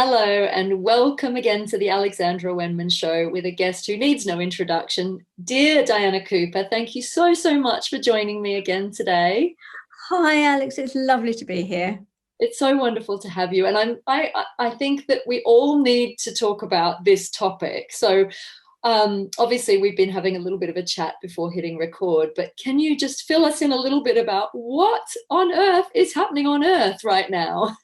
Hello and welcome again to the Alexandra Wenman Show with a guest who needs no introduction. Dear Diana Cooper, thank you so much for joining me again today. Hi, Alex. It's lovely to be here. It's so wonderful to have you. And I think that we all need to talk about this topic. So obviously we've been having a little bit of a chat before hitting record, but can you just fill us in a little bit about what on earth is happening on Earth right now?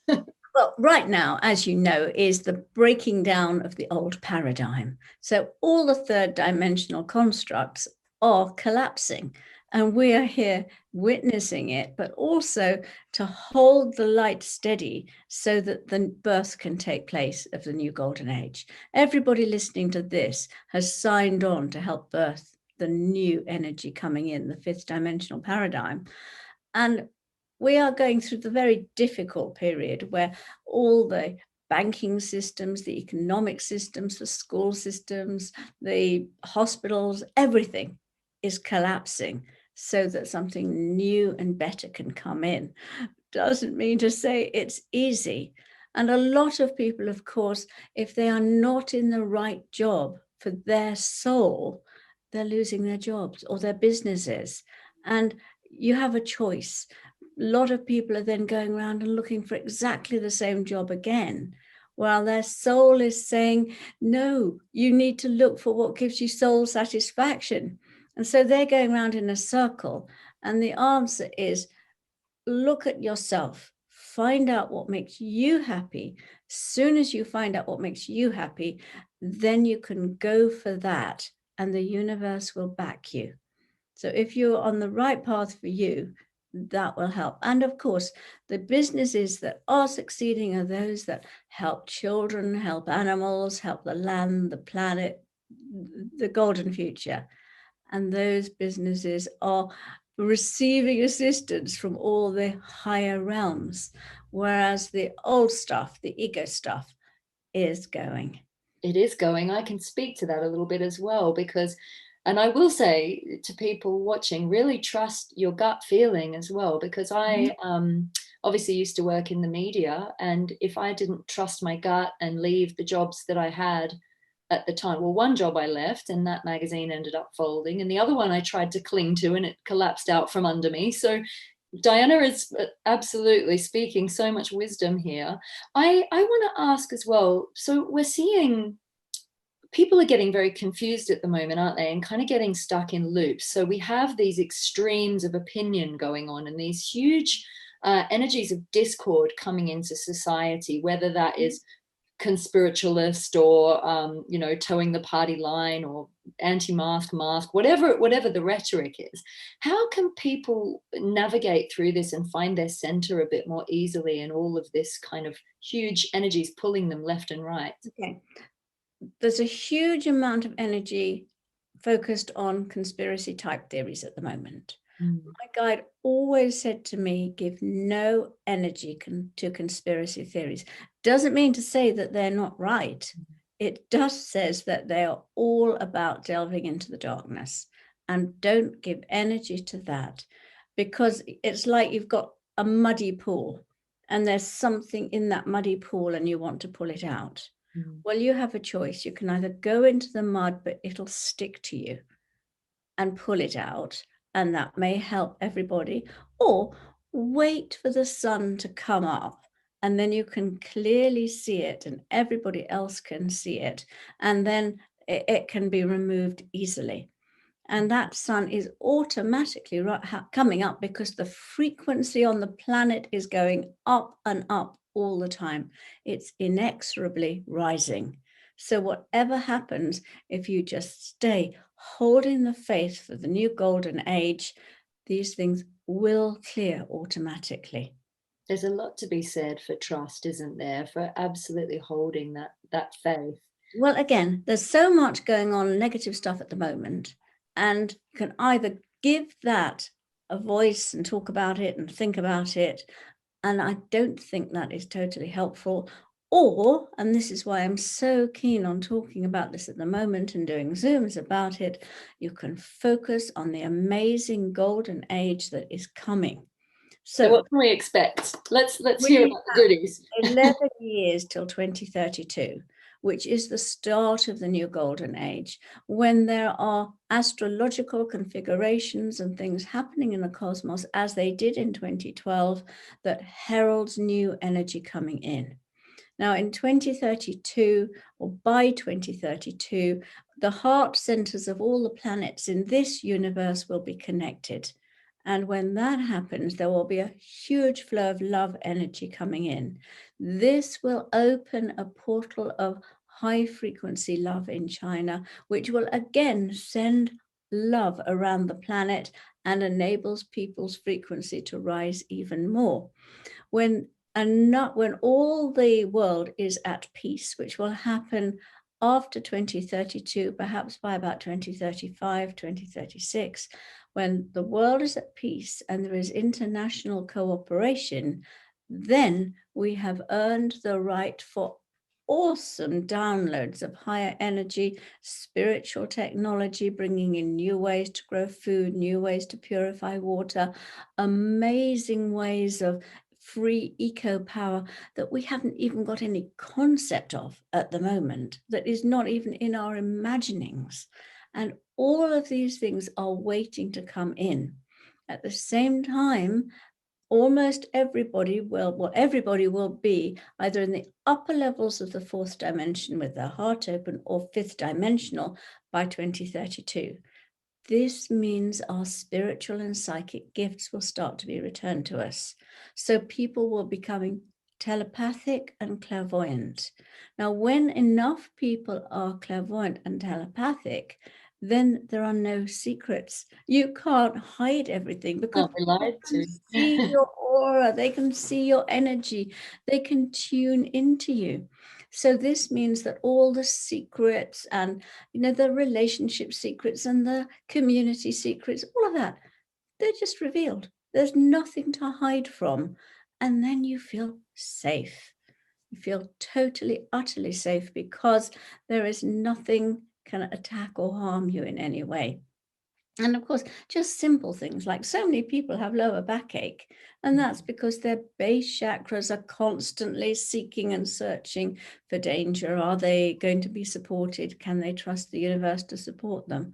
Well, right now, as you know, is the breaking down of the old paradigm. So all the third dimensional constructs are collapsing, and we are here witnessing it, but also to hold the light steady so that the birth can take place of the new golden age. Everybody listening to this has signed on to help birth the new energy coming in, the fifth dimensional paradigm. And we are going through the very difficult period where all the banking systems, the economic systems, the school systems, the hospitals, everything is collapsing so that something new and better can come in. Doesn't mean to say it's easy. And a lot of people, of course, if they are not in the right job for their soul, they're losing their jobs or their businesses. And you have a choice. A lot of people are then going around and looking for exactly the same job again, while their soul is saying, no, you need to look for what gives you soul satisfaction. And so they're going around in a circle. And the answer is look at yourself, find out what makes you happy. Soon as you find out what makes you happy, then you can go for that, and the universe will back you. So if you're on the right path for you, that will help. And of course, the businesses that are succeeding are those that help children, help animals, help the land, the planet, the golden future. And those businesses are receiving assistance from all the higher realms, whereas the old stuff, the ego stuff, is going. It is going. I can speak to that a little bit as well because, and I will say to people watching, really trust your gut feeling as well because Mhm. I obviously used to work in the media, and if I didn't trust my gut and leave the jobs that I had at the time, well, one job I left and that magazine ended up folding, and the other one I tried to cling to and it collapsed out from under me. So Diana is absolutely speaking so much wisdom here. I want to ask as well. So we're seeing people are getting very confused at the moment, aren't they? And kind of getting stuck in loops. So we have these extremes of opinion going on and these huge energies of discord coming into society, whether that is conspiritualist or towing the party line or anti-mask, whatever the rhetoric is. How can people navigate through this and find their center a bit more easily in all of this kind of huge energies pulling them left and right? Okay. There's a huge amount of energy focused on conspiracy type theories at the moment. Mm. My guide always said to me, give no energy to conspiracy theories. Doesn't mean to say that they're not right. It just says that they are all about delving into the darkness, and don't give energy to that, because it's like you've got a muddy pool and there's something in that muddy pool and you want to pull it out. Mm. Well, you have a choice. You can either go into the mud, but it'll stick to you, and pull it out, and that may help everybody, or wait for the sun to come up, and then you can clearly see it, and everybody else can see it, and then it can be removed easily. And that sun is automatically coming up because the frequency on the planet is going up and up all the time. It's inexorably rising. So, whatever happens, if you just stay holding the faith for the new golden age, these things will clear automatically. There's a lot to be said for trust, isn't there? For absolutely holding that faith. Well, again, there's so much going on, negative stuff at the moment, and you can either give that a voice and talk about it and think about it, and I don't think that is totally helpful. Or, and this is why I'm so keen on talking about this at the moment and doing Zooms about it, you can focus on the amazing golden age that is coming. So what can we expect? Let's hear about the goodies. 11 years till 2032, which is the start of the new golden age, when there are astrological configurations and things happening in the cosmos, as they did in 2012, that heralds new energy coming in. Now, in 2032, or by 2032, the heart centers of all the planets in this universe will be connected. And when that happens, there will be a huge flow of love energy coming in. This will open a portal of high frequency love in China, which will again send love around the planet and enables people's frequency to rise even more. When all the world is at peace, which will happen after 2032, perhaps by about 2035, 2036, when the world is at peace and there is international cooperation, then we have earned the right for awesome downloads of higher energy, spiritual technology, bringing in new ways to grow food, new ways to purify water, amazing ways of free eco power that we haven't even got any concept of at the moment, that is not even in our imaginings. And all of these things are waiting to come in. At the same time, almost everybody will be either in the upper levels of the fourth dimension with their heart open, or fifth dimensional by 2032. This means our spiritual and psychic gifts will start to be returned to us. So people will be becoming telepathic and clairvoyant. Now, when enough people are clairvoyant and telepathic, then there are no secrets. You can't hide everything because people can see your aura, they can see your energy, they can tune into you. So this means that all the secrets and, the relationship secrets and the community secrets, all of that, they're just revealed. There's nothing to hide from. And then you feel safe. You feel totally, utterly safe because there is nothing can attack or harm you in any way. And of course, just simple things like so many people have lower backache, and that's because their base chakras are constantly seeking and searching for danger. Are they going to be supported? Can they trust the universe to support them?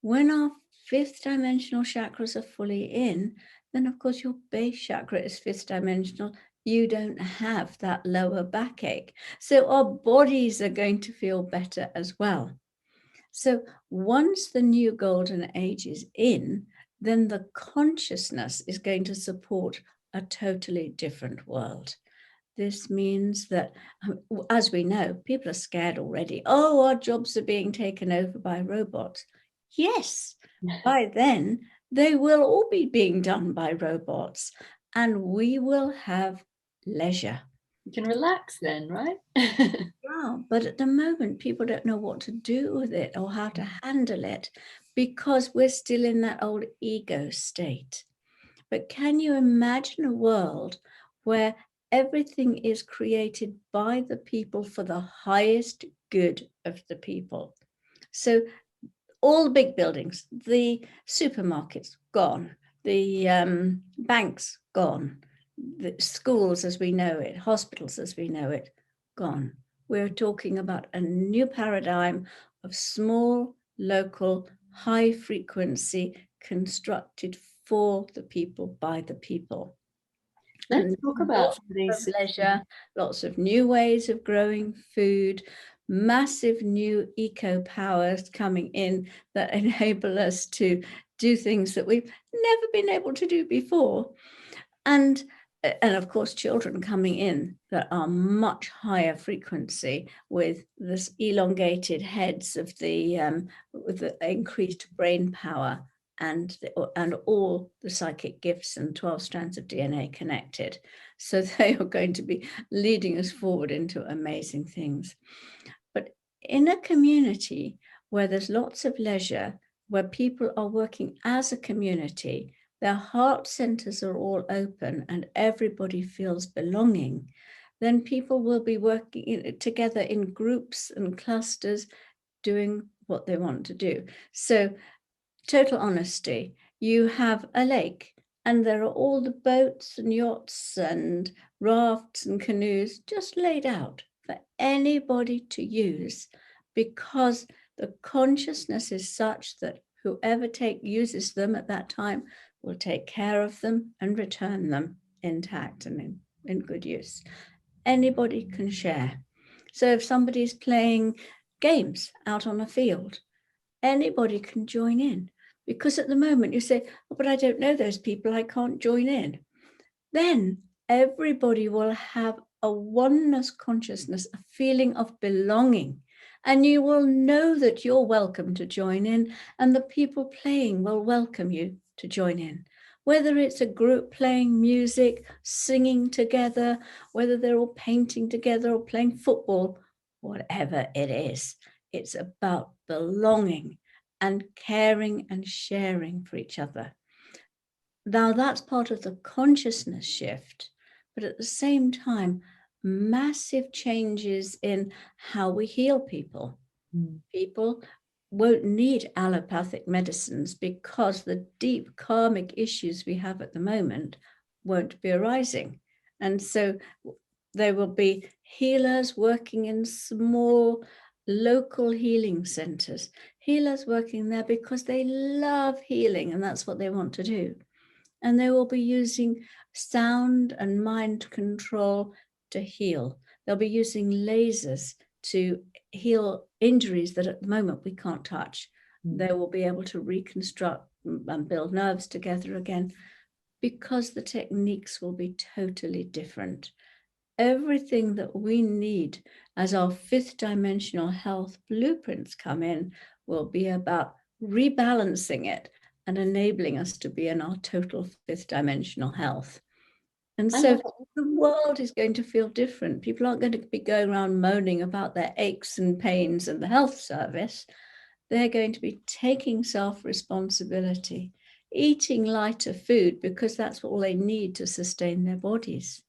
When our fifth dimensional chakras are fully in, then of course your base chakra is fifth dimensional. You don't have that lower backache. So our bodies are going to feel better as well. So once the new golden age is in, then the consciousness is going to support a totally different world. This means that, as we know, people are scared already. Oh, our jobs are being taken over by robots. Yes, by then they will all be being done by robots, and we will have leisure. You can relax then, right? Yeah, but at the moment, people don't know what to do with it or how to handle it because we're still in that old ego state. But can you imagine a world where everything is created by the people for the highest good of the people? So all the big buildings, the supermarkets, gone, the banks, gone, the schools as we know it, hospitals as we know it, gone. We're talking about a new paradigm of small, local, high frequency, constructed for the people, by the people. Let's talk about these leisure, lots of new ways of growing food, massive new eco powers coming in that enable us to do things that we've never been able to do before. And of course, children coming in that are much higher frequency with this elongated heads of with the increased brain power and all the psychic gifts and 12 strands of DNA connected. So they are going to be leading us forward into amazing things. But in a community where there's lots of leisure, where people are working as a community, their heart centers are all open and everybody feels belonging, then people will be working together in groups and clusters doing what they want to do. So, total honesty, you have a lake And there are all the boats and yachts and rafts and canoes just laid out for anybody to use, because the consciousness is such that whoever uses them at that time will take care of them and return them intact and in good use. Anybody can share. So if somebody's playing games out on a field, anybody can join in. Because at the moment you say, oh, but I don't know those people, I can't join in. Then everybody will have a oneness consciousness, a feeling of belonging. And you will know that you're welcome to join in, and the people playing will welcome you to join in. Whether it's a group playing music, singing together, whether they're all painting together or playing football, whatever it is, it's about belonging and caring and sharing for each other. Now, that's part of the consciousness shift, but at the same time, massive changes in how we heal people. People won't need allopathic medicines because the deep karmic issues we have at the moment won't be arising. And so there will be healers working in small local healing centers, healers working there because they love healing and that's what they want to do. And they will be using sound and mind control to heal. They'll be using lasers to heal injuries that at the moment we can't touch. They will be able to reconstruct and build nerves together again, because the techniques will be totally different. Everything that we need as our fifth dimensional health blueprints come in will be about rebalancing it and enabling us to be in our total fifth dimensional health. And so the world is going to feel different. People aren't going to be going around moaning about their aches and pains and the health service. They're going to be taking self-responsibility, eating lighter food because that's all they need to sustain their bodies.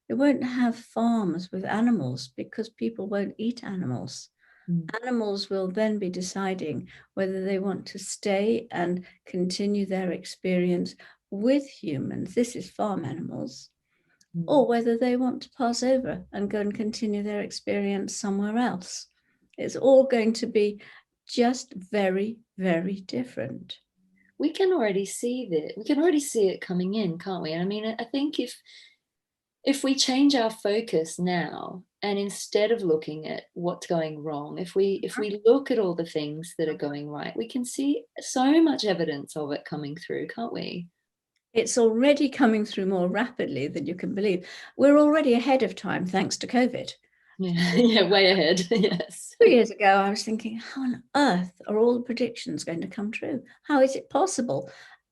They won't have farms with animals because people won't eat animals. Animals will then be deciding whether they want to stay and continue their experience with humans, this is farm animals, or whether they want to pass over and go and continue their experience somewhere else. It's all going to be just very, very different. We can already see that. We can already see it coming in, can't we? And I mean, I think if we change our focus now, and instead of looking at what's going wrong, if we look at all the things that are going right, we can see so much evidence of it coming through, can't we? It's already coming through more rapidly than you can believe. We're already ahead of time thanks to COVID. Yeah, way ahead. Yes. 2 years ago, I was thinking, how on earth are all the predictions going to come true? How is it possible?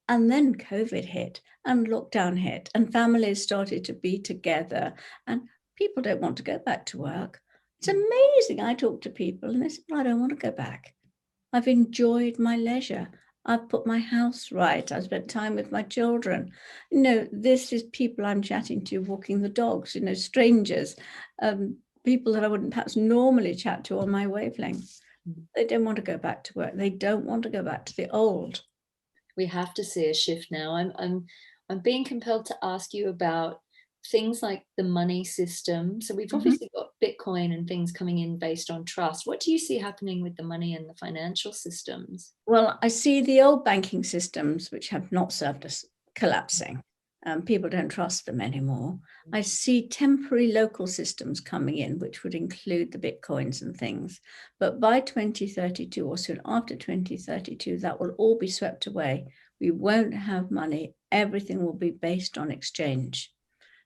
And then COVID hit and lockdown hit and families started to be together and people don't want to go back to work. It's amazing. I talk to people and they say, well, I don't want to go back. I've enjoyed my leisure. I've put my house right. I've spent time with my children. This is people I'm chatting to, walking the dogs, strangers, people that I wouldn't perhaps normally chat to on my wavelength. They don't want to go back to work. They don't want to go back to the old. We have to see a shift now. I'm being compelled to ask you about things like the money system. So we've obviously got Bitcoin and things coming in based on trust. What do you see happening with the money and the financial systems? Well, I see the old banking systems, which have not served us, collapsing. People don't trust them anymore. I see temporary local systems coming in, which would include the Bitcoins and things. But by 2032 or soon after 2032, that will all be swept away. We won't have money. Everything will be based on exchange.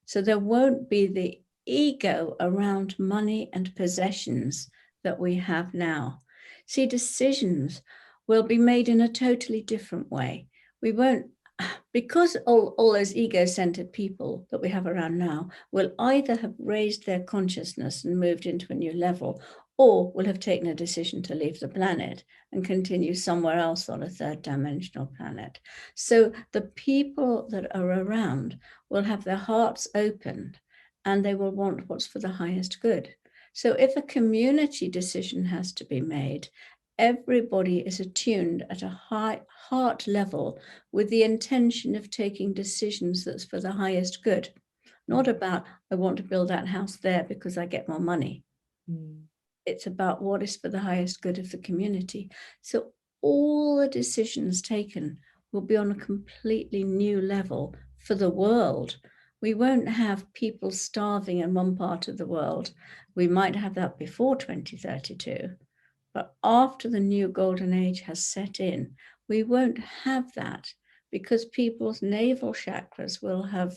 So there won't be the ego around money and possessions that we have now. See, decisions will be made in a totally different way. We won't, because all those ego-centered people that we have around now will either have raised their consciousness and moved into a new level, or will have taken a decision to leave the planet and continue somewhere else on a third dimensional planet. So the people that are around will have their hearts opened and they will want what's for the highest good. So if a community decision has to be made, everybody is attuned at a high heart level with the intention of taking decisions that's for the highest good. Not about, I want to build that house there because I get more money. It's about what is for the highest good of the community. So all the decisions taken will be on a completely new level for the world. We won't have people starving in one part of the world. We might have that before 2032. But after the new golden age has set in, we won't have that because people's navel chakras will have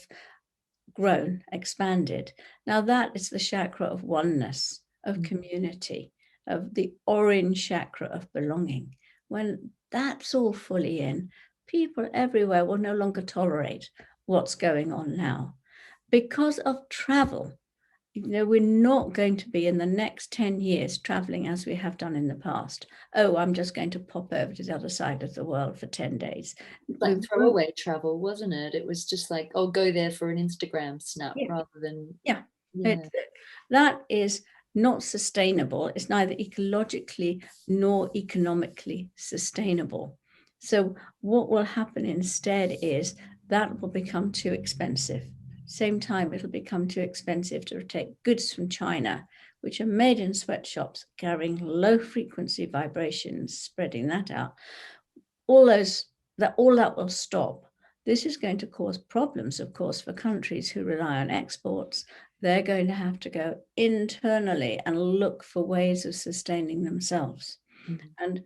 grown, expanded. Now that is the chakra of oneness, of community, of the orange chakra of belonging. When that's all fully in, people everywhere will no longer tolerate what's going on now. Because of travel, we're not going to be in the next 10 years traveling as we have done in the past. Oh, I'm just going to pop over to the other side of the world for 10 days. Like throwaway travel, wasn't it? It was just like, oh, go there for an Instagram snap rather than... Yeah. That is not sustainable. It's neither ecologically nor economically sustainable. So what will happen instead is that will become too expensive. Same time, it'll become too expensive to take goods from China, which are made in sweatshops, carrying low frequency vibrations, spreading that out. All that will stop. This is going to cause problems, of course, for countries who rely on exports. They're going to have to go internally and look for ways of sustaining themselves. And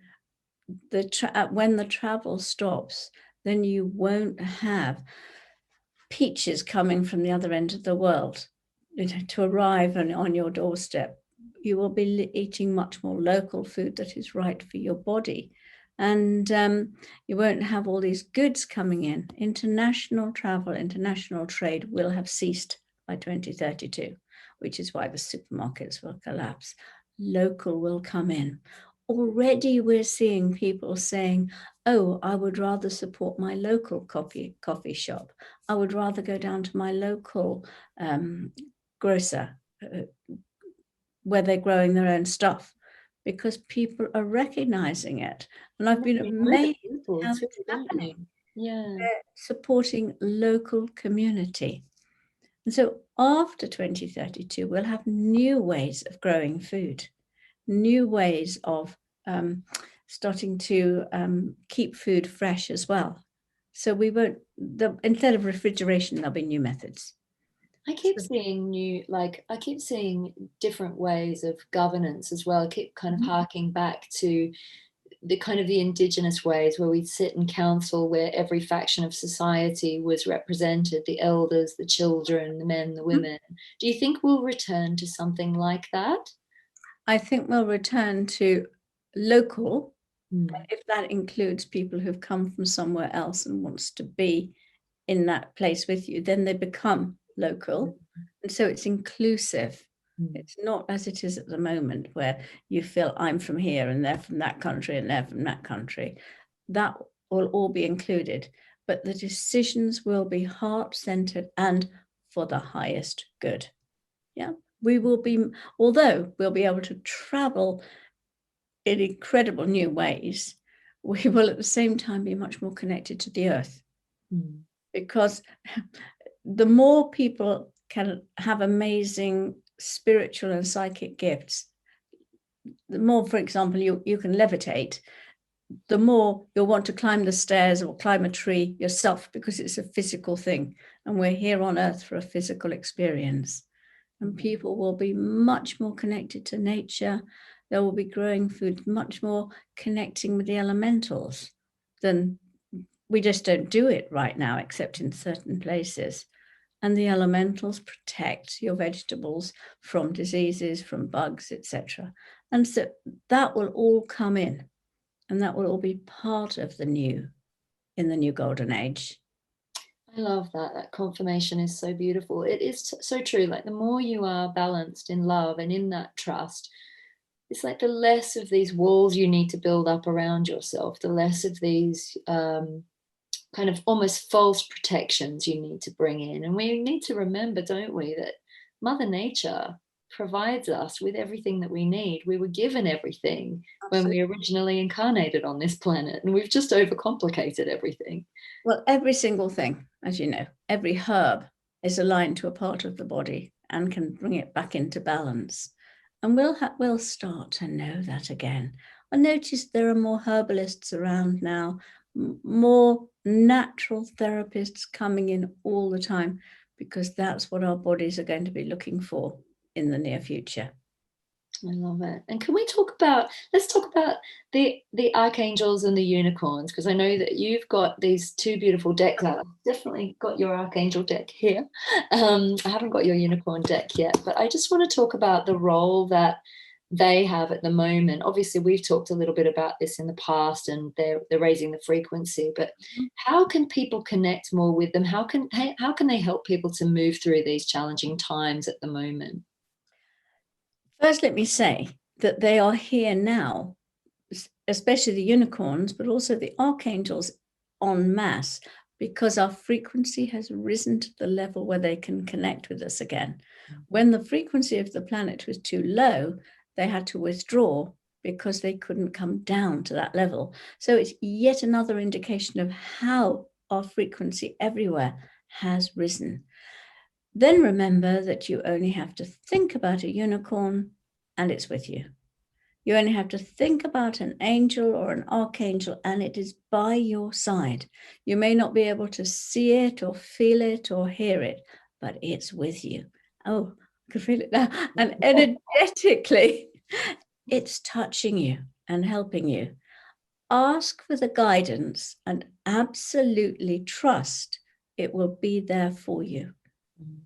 when the travel stops, then you won't have peaches coming from the other end of the world to arrive on your doorstep. You will be eating much more local food that is right for your body. And you won't have all these goods coming in. International travel, international trade will have ceased by 2032, which is why the supermarkets will collapse. Local will come in. Already we're seeing people saying, oh, I would rather support my local coffee shop. I would rather go down to my local grocer where they're growing their own stuff, because people are recognizing it. And I've been amazed how it's happening. They're supporting local community. And so after 2032, we'll have new ways of growing food, new ways of starting to keep food fresh as well. So we won't, instead of refrigeration, there'll be new methods. I keep seeing different ways of governance as well. I keep kind of harking back to the kind of the indigenous ways where we'd sit in council, where every faction of society was represented, the elders, the children, the men, the women. Do you think we'll return to something like that? I think we'll return to local, if that includes people who've come from somewhere else and wants to be in that place with you, then they become local. And so it's inclusive. It's not as it is at the moment, where you feel I'm from here and they're from that country and they're from that country. That will all be included, but the decisions will be heart-centered and for the highest good. Yeah, we will be, although we'll be able to travel in incredible new ways, we will at the same time be much more connected to the earth. Because the more people can have amazing spiritual and psychic gifts, the more, for example, you can levitate, the more you'll want to climb the stairs or climb a tree yourself, because it's a physical thing. And we're here on earth for a physical experience. And people will be much more connected to nature. They will be growing food, much more connecting with the elementals than we just don't do it right now, except in certain places. And the elementals protect your vegetables from diseases, from bugs, etc. And so that will all come in, and that will all be part of the new, in the new golden age. I love that. That confirmation is so beautiful. It is so true. Like the more you are balanced in love and in that trust, it's like the less of these walls you need to build up around yourself, the less of these kind of almost false protections you need to bring in. And we need to remember, don't we, that Mother Nature provides us with everything that we need. We were given everything when Absolutely. we originally incarnated on this planet, and we've just overcomplicated everything. Well, every single thing, as you know, every herb is aligned to a part of the body and can bring it back into balance. And we'll start to know that again. I noticed there are more herbalists around now, more natural therapists coming in all the time, because that's what our bodies are going to be looking for in the near future. I love it. And can we let's talk about the archangels and the unicorns, because I know that you've got these two beautiful decks out. I've definitely got your archangel deck here. I haven't got your unicorn deck yet, but I just want to talk about the role that they have at the moment. Obviously, we've talked a little bit about this in the past, and they're raising the frequency, but how can people connect more with them? How can they help people to move through these challenging times at the moment? First, let me say that they are here now, especially the unicorns, but also the archangels en masse, because our frequency has risen to the level where they can connect with us again. When the frequency of the planet was too low, they had to withdraw because they couldn't come down to that level. So it's yet another indication of how our frequency everywhere has risen. Then remember that you only have to think about a unicorn and it's with you. You only have to think about an angel or an archangel and it is by your side. You may not be able to see it or feel it or hear it, but it's with you. Oh, I can feel it now. And energetically, it's touching you and helping you. Ask for the guidance and absolutely trust it will be there for you.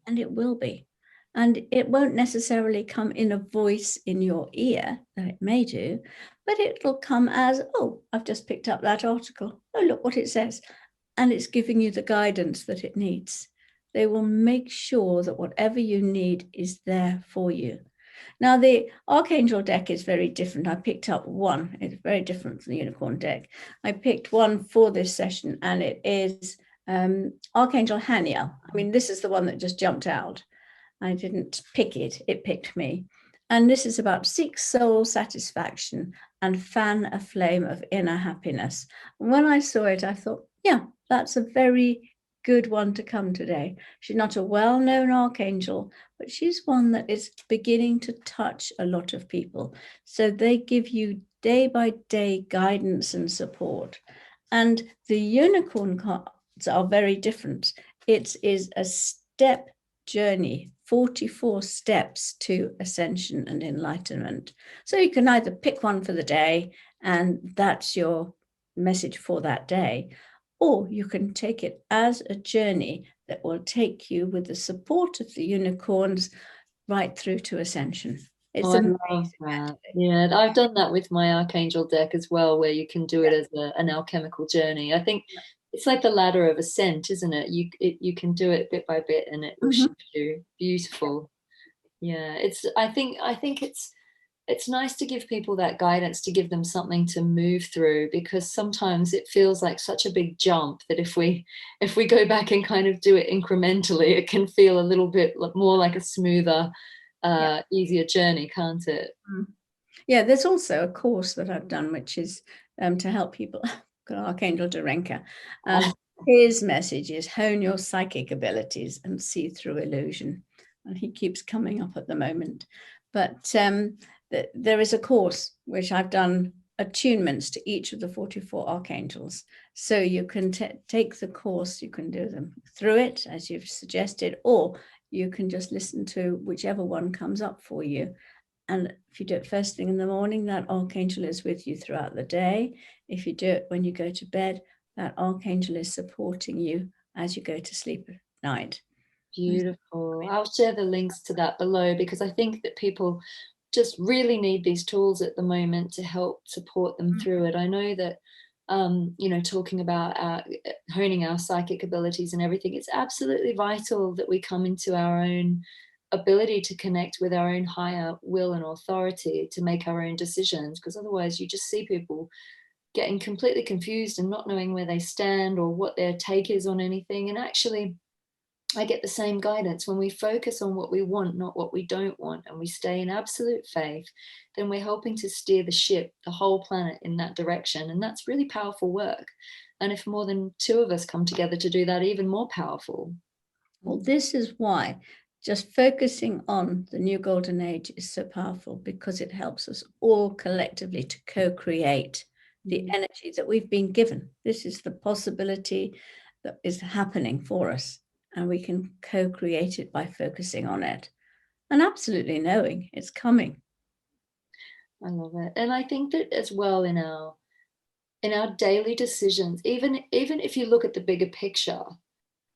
And it will be. And it won't necessarily come in a voice in your ear, though it may do, but it'll come as, oh, I've just picked up that article. Oh, look what it says. And it's giving you the guidance that it needs. They will make sure that whatever you need is there for you. Now, the Archangel deck is very different. I picked up one. It's very different from the Unicorn deck. I picked one for this session, and it is Archangel Haniel. I mean, this is the one that just jumped out. I didn't pick it, it picked me. And this is about seek soul satisfaction and fan a flame of inner happiness. And when I saw it, I thought, yeah, that's a very good one to come today. She's not a well-known archangel, but she's one that is beginning to touch a lot of people. So they give you day by day guidance and support. And the unicorn cards are very different. It is a step journey, 44 steps to ascension and enlightenment. So you can either pick one for the day and that's your message for that day, or you can take it as a journey that will take you with the support of the unicorns right through to ascension. It's Oh, I amazing. love that. Yeah, I've done that with my Archangel deck as well, where you can do it as an alchemical journey. I think it's like the ladder of ascent, isn't it? You can do it bit by bit, and it will shift you. Beautiful. Yeah, I think it's nice to give people that guidance, to give them something to move through, because sometimes it feels like such a big jump that if we go back and kind of do it incrementally, it can feel a little bit more like a smoother, easier journey, can't it? Yeah, there's also a course that I've done, which is to help people. Archangel Derenka. His message is hone your psychic abilities and see through illusion. And he keeps coming up at the moment. But there is a course which I've done attunements to each of the 44 archangels. So you can take the course, you can do them through it, as you've suggested, or you can just listen to whichever one comes up for you. And if you do it first thing in the morning, that archangel is with you throughout the day. If you do it when you go to bed, that archangel is supporting you as you go to sleep at night. Beautiful. I'll share the links to that below, because I think that people just really need these tools at the moment to help support them through it. I know that, talking about honing our psychic abilities and everything, it's absolutely vital that we come into our own ability to connect with our own higher will and authority to make our own decisions, because otherwise you just see people getting completely confused and not knowing where they stand or what their take is on anything. And actually, I get the same guidance. When we focus on what we want, not what we don't want, and we stay in absolute faith, then we're helping to steer the ship, the whole planet, in that direction. And that's really powerful work. And if more than two of us come together to do that, even more powerful. Well, this is why just focusing on the new golden age is so powerful, because it helps us all collectively to co-create the energy that we've been given. This is the possibility that is happening for us, and we can co-create it by focusing on it and absolutely knowing it's coming. I love it. And I think that as well, in our daily decisions, even if you look at the bigger picture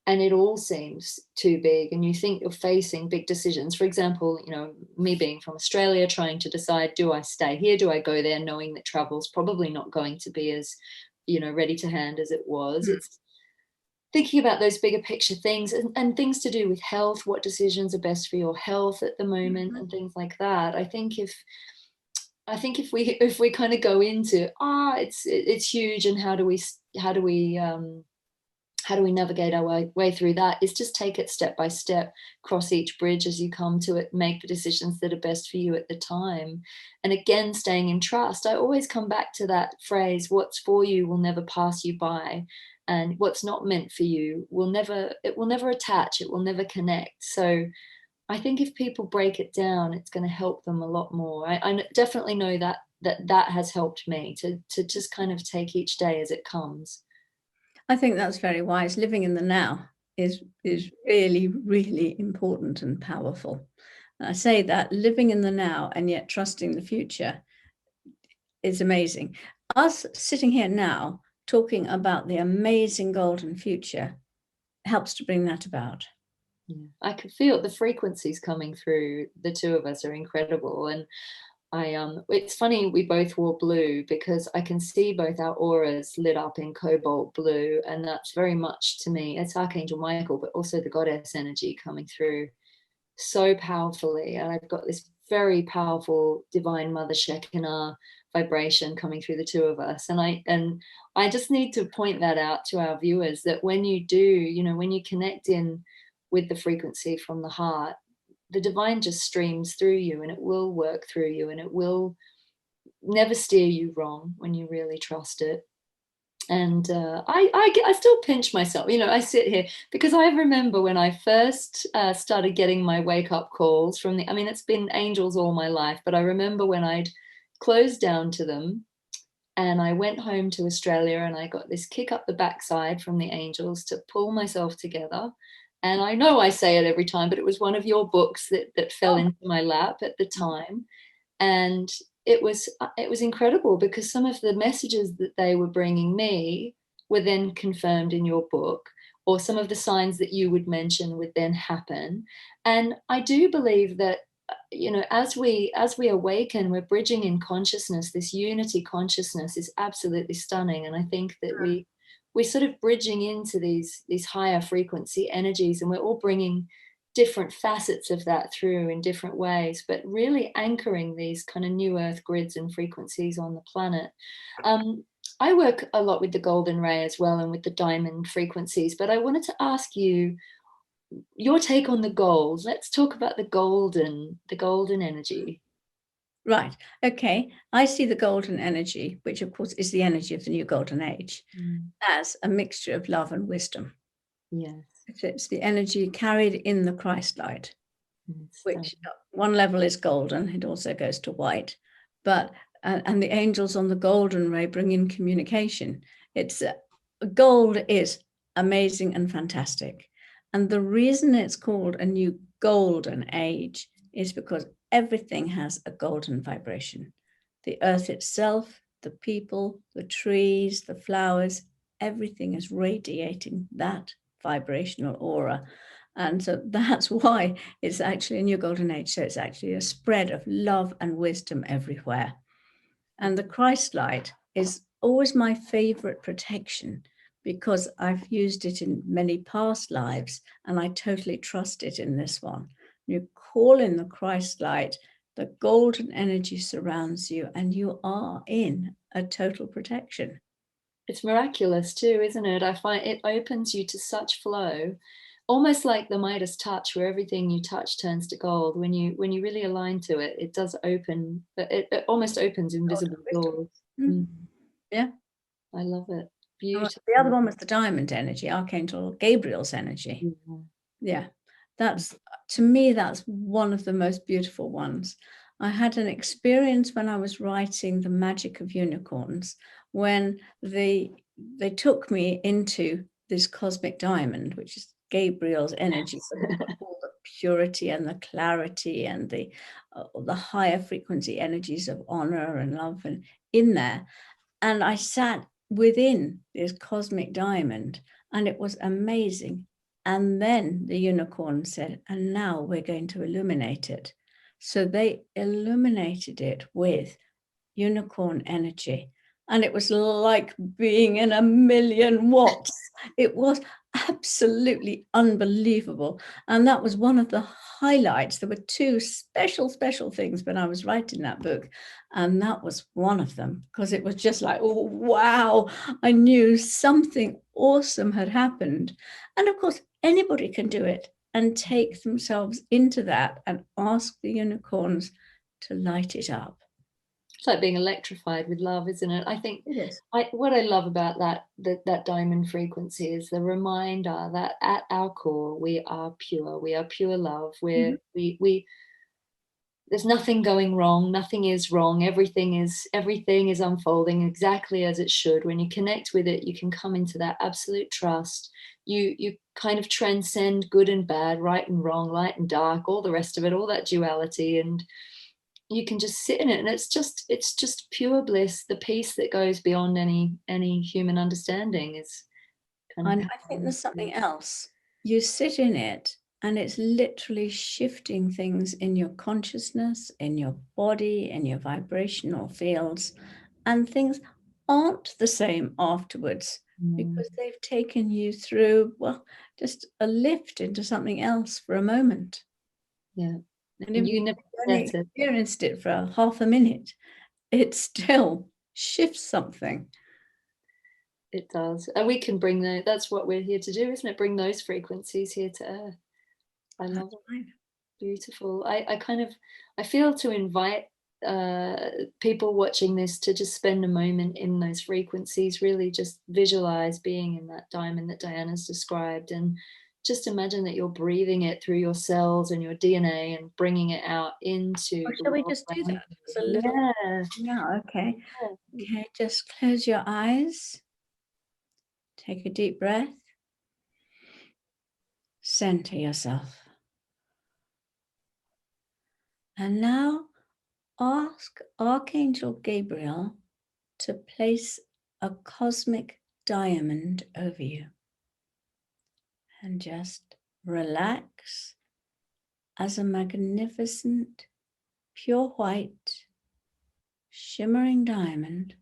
and it all seems too big and you think you're facing big decisions, for example, me being from Australia, trying to decide, do I stay here, do I go there, knowing that travel's probably not going to be as ready to hand as it was. It's thinking about those bigger picture things, and things to do with health, what decisions are best for your health at the moment, and things like that. I think if we kind of go into it's huge, and how do we navigate our way through that, is just take it step by step, cross each bridge as you come to it, make the decisions that are best for you at the time. And again, staying in trust. I always come back to that phrase, what's for you will never pass you by, and what's not meant for you will never attach, it will never connect. So I think if people break it down, it's going to help them a lot more. I definitely know that has helped me to just kind of take each day as it comes. I think that's very wise. Living in the now is really, really important and powerful. And I say that living in the now and yet trusting the future is amazing. Us sitting here now talking about the amazing golden future helps to bring that about. Yeah. I could feel the frequencies coming through. The two of us are incredible. And it's funny we both wore blue, because I can see both our auras lit up in cobalt blue, and that's very much, to me, it's Archangel Michael, but also the goddess energy coming through so powerfully. And I've got this very powerful divine mother Shekinah vibration coming through the two of us. And I just need to point that out to our viewers, that when you do, when you connect in with the frequency from the heart, the divine just streams through you, and it will work through you, and it will never steer you wrong when you really trust it. And I still pinch myself. I sit here because I remember when I first started getting my wake up calls from it's been angels all my life, but I remember when I'd closed down to them, and I went home to Australia, and I got this kick up the backside from the angels to pull myself together. And I know I say it every time, but it was one of your books that fell into my lap at the time. And it was incredible, because some of the messages that they were bringing me were then confirmed in your book, or some of the signs that you would mention would then happen. And I do believe that, as we awaken, we're bridging in consciousness. This unity consciousness is absolutely stunning. And I think that we're sort of bridging into these higher frequency energies, and we're all bringing different facets of that through in different ways, but really anchoring these kind of new earth grids and frequencies on the planet. I work a lot with the golden ray as well, and with the diamond frequencies, but I wanted to ask you your take on the gold. Let's talk about the golden energy. Right. Okay. I see the golden energy, which of course is the energy of the new golden age, as a mixture of love and wisdom. Yes. It's the energy carried in the Christ light, which one level is golden. It also goes to white, but and the angels on the golden ray bring in communication. It's gold is amazing and fantastic. And the reason it's called a new golden age is because everything has a golden vibration. The earth itself, the people, the trees, the flowers, everything is radiating that vibrational aura. And so that's why it's actually a new golden age. So it's actually a spread of love and wisdom everywhere. And the Christ light is always my favorite protection, because I've used it in many past lives, and I totally trust it in this one. You call in the Christ light, the golden energy surrounds you, and you are in a total protection. It's miraculous too, isn't it? I find it opens you to such flow. almost like the Midas touch, where everything you touch turns to gold. When you really align to it, it does open. It almost opens invisible doors. Mm. Yeah, I love it. the Beautiful. other one was the diamond energy, Archangel Gabriel's energy. Yeah, that's, to me, that's one of the most beautiful ones. I had an experience when I was writing The Magic of Unicorns, when they took me into this cosmic diamond, which is Gabriel's energy, but it's got all the purity and the clarity and the higher frequency energies of honor and love and in there. And I sat within this cosmic diamond, and it was amazing. And then the unicorn said, and now we're going to illuminate it. So they illuminated it with unicorn energy. And it was like being in 1,000,000 watts. It was absolutely unbelievable. And that was one of the highlights. There were two special things when I was writing that book. And that was one of them, because it was just like, oh, wow, I knew something awesome had happened. And of course, anybody can do it and take themselves into that and ask the unicorns to light it up. It's like being electrified with love, isn't it? I think It is. what I love about that diamond frequency is the reminder that at our core we are pure. We are pure love. We there's nothing going wrong. Nothing is wrong. Everything is unfolding exactly as it should. When you connect with it, you can come into that absolute trust. You kind of transcend good and bad, right and wrong, light and dark, all the rest of it, all that duality, and you can just sit in it, and it's just pure bliss. The peace that goes beyond any human understanding is kind of. And I think there's something else. You sit in it, and it's literally shifting things in your consciousness, in your body, in your vibrational fields, and things aren't the same afterwards because they've taken you through, well, just a lift into something else for a moment. Yeah. And if You never you only experienced it for half a minute, it still shifts something. It does. And we can bring that's what we're here to do, isn't it? Bring those frequencies here to Earth. I love it. Right. Beautiful. I feel to invite people watching this to just spend a moment in those frequencies, really just visualize being in that diamond that Diana's described, and just imagine that you're breathing it through your cells and your DNA and bringing it out into the Shall we world just do around that? you. It's a little, Yeah. okay. Okay, just close your eyes. Take a deep breath. Center yourself. And now ask Archangel Gabriel to place a cosmic diamond over you. And just relax as a magnificent, pure white, shimmering diamond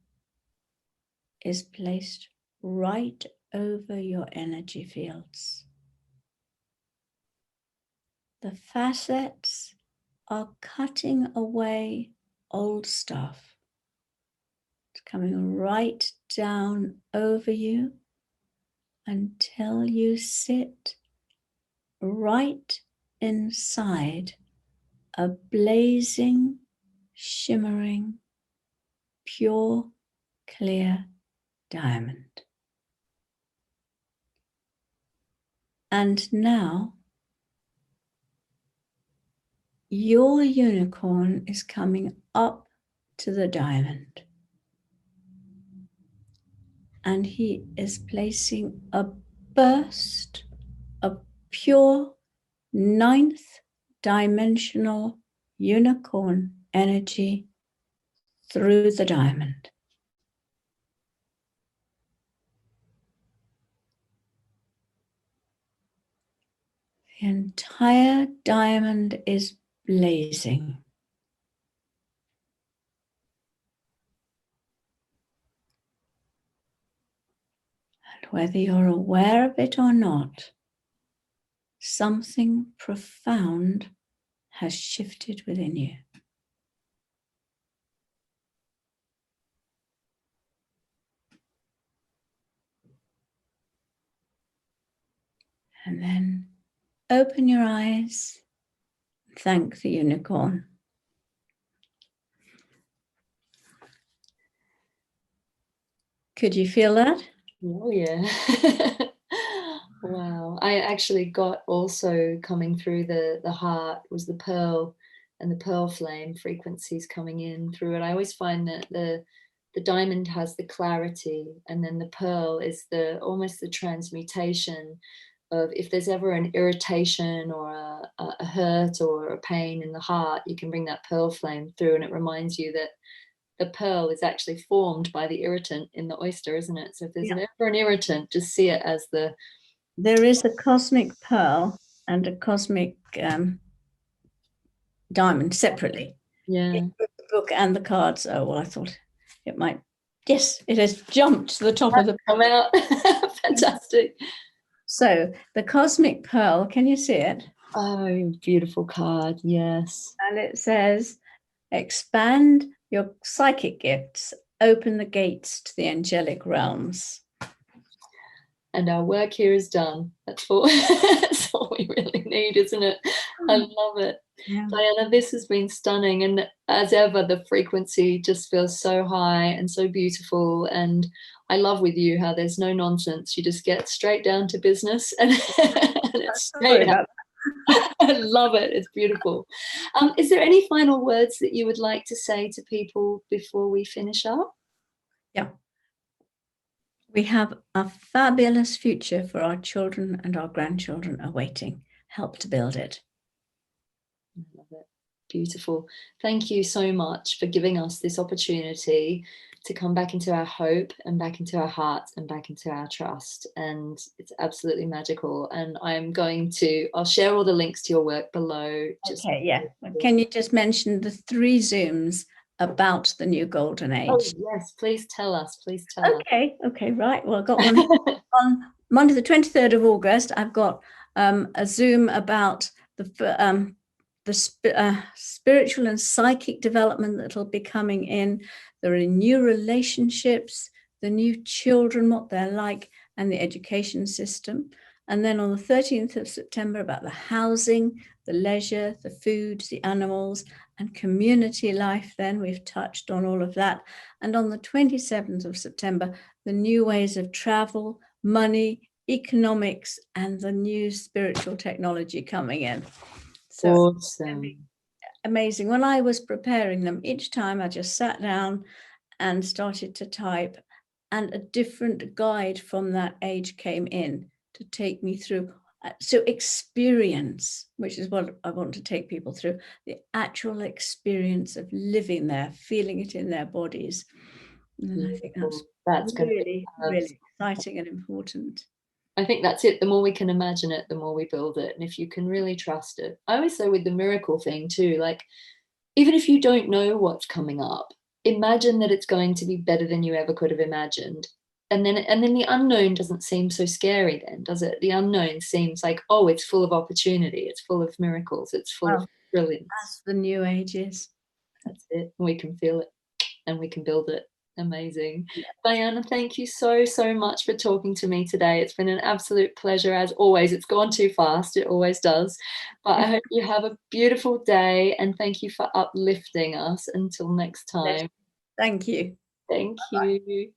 is placed right over your energy fields. The facets are cutting away old stuff. It's coming right down over you until you sit right inside a blazing, shimmering, pure, clear diamond. And now your unicorn is coming up to the diamond. And he is placing a burst of pure ninth dimensional unicorn energy through the diamond. The entire diamond is blazing. And whether you're aware of it or not, something profound has shifted within you. And then open your eyes. Thank the unicorn. Could you feel that? Oh, yeah. Wow. I actually got also coming through the heart was the pearl and the pearl flame frequencies coming in through it. I always find that the diamond has the clarity, and then the pearl is the almost the transmutation of if there's ever an irritation or a hurt or a pain in the heart, you can bring that pearl flame through, and it reminds you that the pearl is actually formed by the irritant in the oyster, isn't it? So if there's ever an irritant, just see it as the... There is a cosmic pearl and a cosmic diamond separately. Yeah. The book and the cards. Oh, well, I thought it might. Yes, it has jumped to the top of the... Come out. Fantastic. So the cosmic pearl, can you see it? Oh, beautiful card. Yes. And it says, expand your psychic gifts, open the gates to the angelic realms. And our work here is done. That's all we really need, isn't it? I love it. Yeah. Diana, this has been stunning. And as ever, the frequency just feels so high and so beautiful. And I love with you how there's no nonsense. You just get straight down to business. And it's straight up. I love it. It's beautiful. Is there any final words that you would like to say to people before we finish up? Yeah. We have a fabulous future for our children and our grandchildren awaiting. Help to build it. I love it. Beautiful. Thank you so much for giving us this opportunity to come back into our hope and back into our hearts and back into our trust. And it's absolutely magical. And I'll share all the links to your work below. Okay, yeah. Can you just mention the 3 Zooms about the new golden age? Oh, yes, please tell us. Please tell us. Okay, right. Well, I've got one on Monday, the 23rd of August. I've got a Zoom about the spiritual and psychic development that'll be coming in. There are new relationships, the new children, what they're like, and the education system. And then on the 13th of September, about the housing, the leisure, the food, the animals, and community life. Then we've touched on all of that. And on the 27th of September, the new ways of travel, money, economics, and the new spiritual technology coming in. So awesome. Amazing. When I was preparing them, each time I just sat down and started to type, and a different guide from that age came in to take me through. So experience, which is what I want to take people through, the actual experience of living there, feeling it in their bodies. And I think that's really, really exciting and important. I think that's it. The more we can imagine it, the more we build it. And if you can really trust it. I always say with the miracle thing too, like, even if you don't know what's coming up, imagine that it's going to be better than you ever could have imagined. And then the unknown doesn't seem so scary then, does it? The unknown seems like, oh, it's full of opportunity. It's full of miracles. It's full of brilliance. That's the new ages. That's it. We can feel it and we can build it. Amazing. Yeah. Diana, thank you so much for talking to me today. It's been an absolute pleasure as always. It's gone too fast. It always does. But I hope you have a beautiful day, and thank you for uplifting us. Until next time. Thank you. Thank you.